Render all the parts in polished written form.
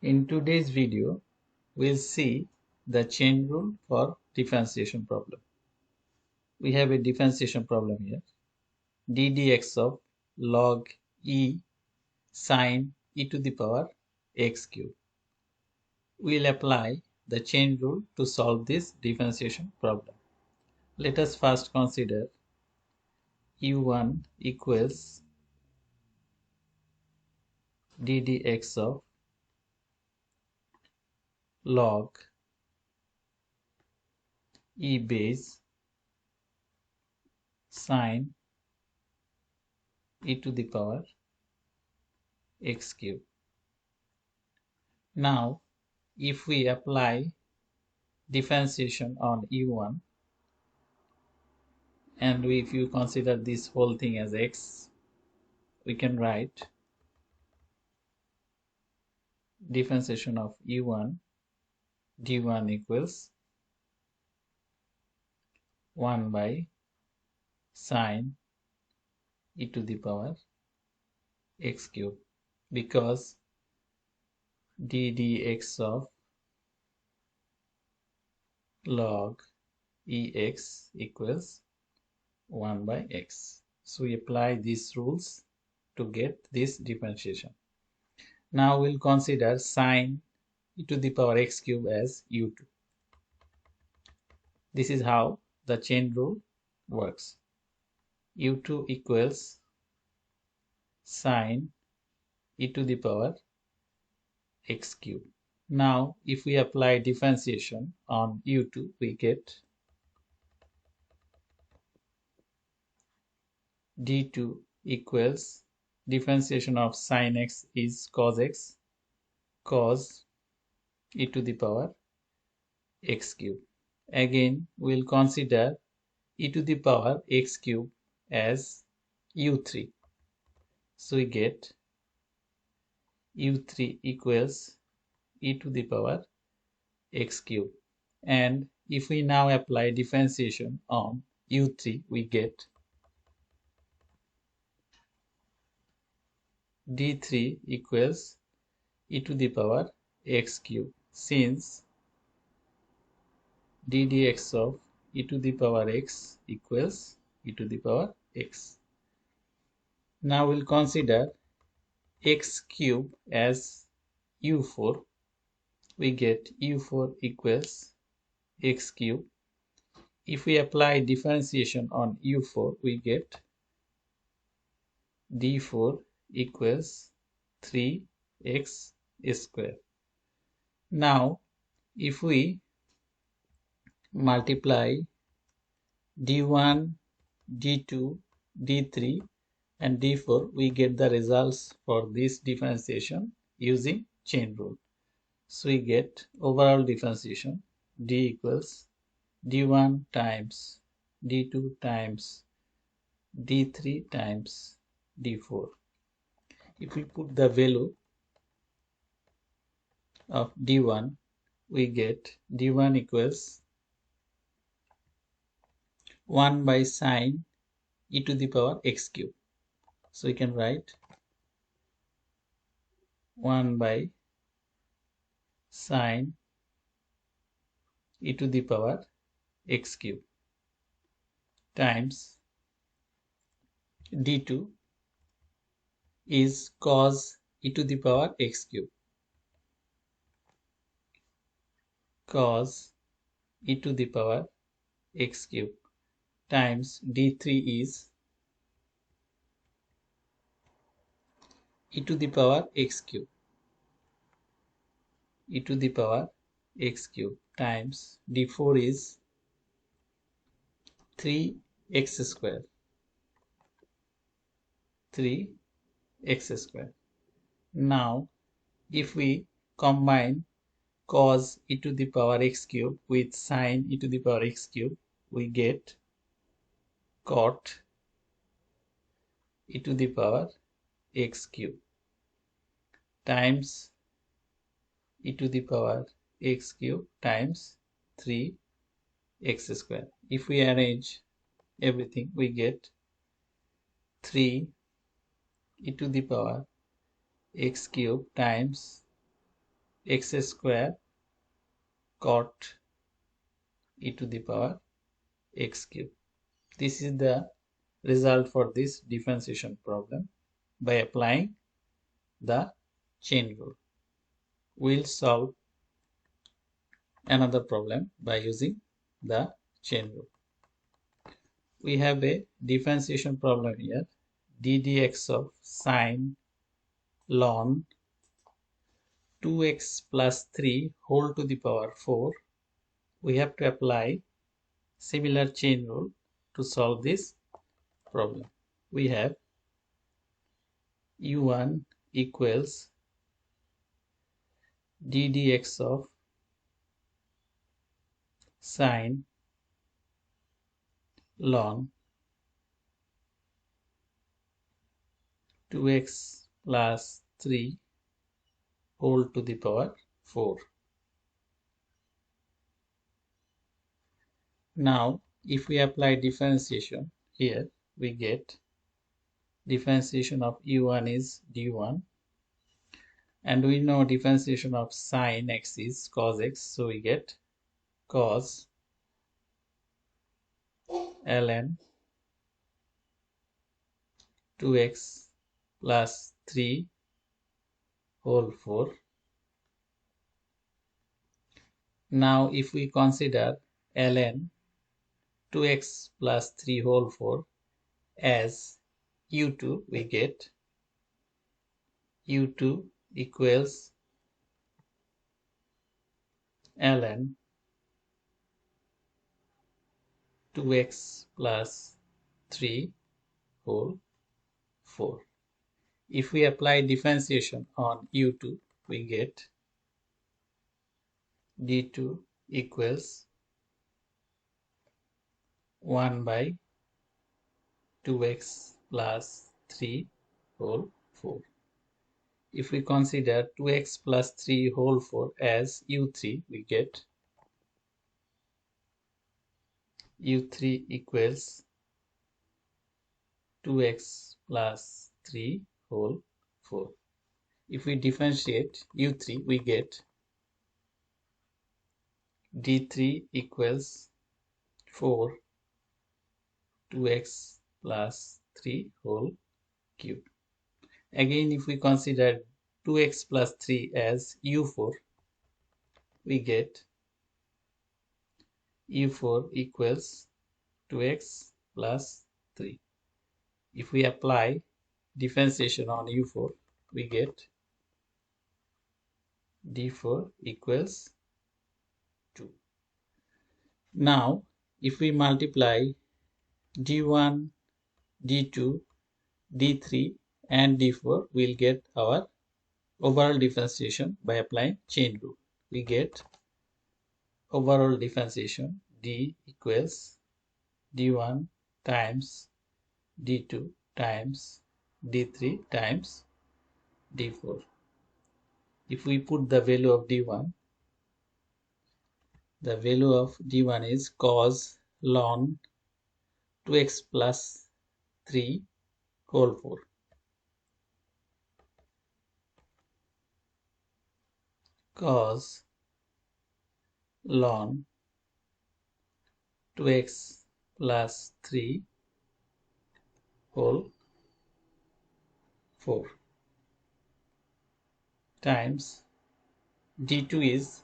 In today's video, we'll see the chain rule for differentiation problem. We have a differentiation problem here. ddx of log e sine e to the power x cube. We'll apply the chain rule to solve this differentiation problem. Let us first consider u1 equals ddx of log e base sine e to the power x cube. Now, if we apply differentiation on u1 and if you consider this whole thing as x, we can write differentiation of u1 d1 equals 1 by sine e to the power x cube, because ddx of log ex equals 1 by x. So we apply these rules to get this differentiation. Now we'll consider sine e to the power x cube as u2. This is how the chain rule works. u2 equals sine e to the power x cube. Now if we apply differentiation on u2, we get d2 equals differentiation of sine x is cos x, cos e to the power x cube. Again, we'll consider e to the power x cube as u3. So we get u3 equals e to the power x cube. And if we now apply differentiation on u3, we get d3 equals e to the power x cube, since ddx of e to the power x equals e to the power x. Now we'll consider x cube as u4. We get u4 equals x cube. If we apply differentiation on u4, we get d4 equals 3x square. Now if we multiply d1, d2, d3 and d4, we get the results for this differentiation using chain rule. So we get overall differentiation d equals d1 times d2 times d3 times d4. If we put the value of d1, we get d1 equals 1 by sine e to the power x cube. So we can write 1 by sine e to the power x cube times d2 is cos e to the power x cube, cos e to the power x cube times d3 is e to the power x cube, e to the power x cube times d4 is 3x square, 3x square. Now if we combine cos e to the power x cube with sine e to the power x cube, we get cot e to the power x cube times e to the power x cube times 3x square. If we arrange everything, we get 3 e to the power x cube times x square cot e to the power x cube. This is the result for this differentiation problem by applying the chain rule. We'll solve another problem by using the chain rule. We have a differentiation problem here. d dx of sine ln 2x plus 3 whole to the power 4. We have to apply similar chain rule to solve this problem. We have u1 equals d dx of sine ln 2x plus 3 whole to the power 4. Now, if we apply differentiation here, we get differentiation of u1 is d1, and we know differentiation of sine x is cos x, so we get cos ln 2x plus 3 whole 4. Now, if we consider ln 2x plus 3 whole 4 as u2, we get u2 equals ln 2x plus 3 whole 4. If we apply differentiation on u2, we get d2 equals 1 by 2x plus 3 whole 4. If we consider 2x plus 3 whole 4 as u3, we get u3 equals 2x plus 3 whole 4. If we differentiate u3, we get d3 equals 4 2x plus 3 whole cube. Again, if we consider 2x plus 3 as u4, we get u4 equals 2x plus 3. If we apply differentiation on u4, we get d4 equals 2. Now, if we multiply d1, d2, d3 and d4, we'll get our overall differentiation by applying chain rule. We get overall differentiation d equals d1 times d2 times d3 times d4. If we put the value of d1, the value of d1 is cos ln 2x plus 3 whole 4. Cos ln 2x plus 3 whole 4 times d2 is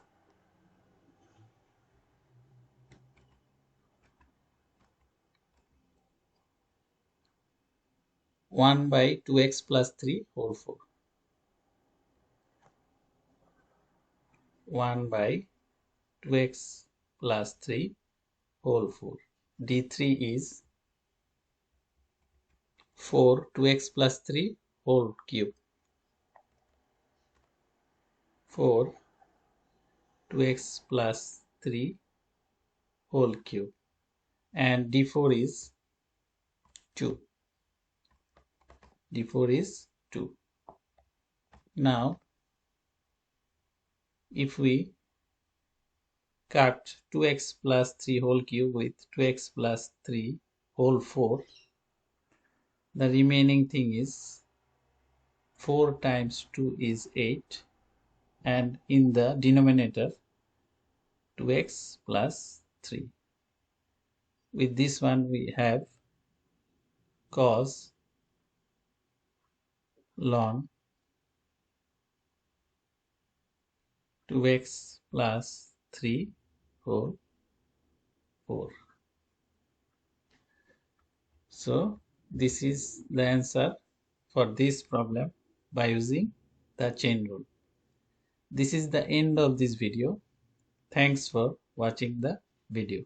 1 by 2x plus 3 whole 4. 1 by 2x plus 3 whole 4. d3 is 4 2x plus 3 whole cube. 4 2x plus 3 whole cube. And d4 is 2. d4 is 2. Now, if we cut 2x plus 3 whole cube with 2x plus 3 whole 4, the remaining thing is 4 times 2 is 8 and in the denominator 2x plus 3. With this one we have cos ln 2x plus 3 whole 4. So this is the answer for this problem by using the chain rule. This is the end of this video. Thanks for watching the video.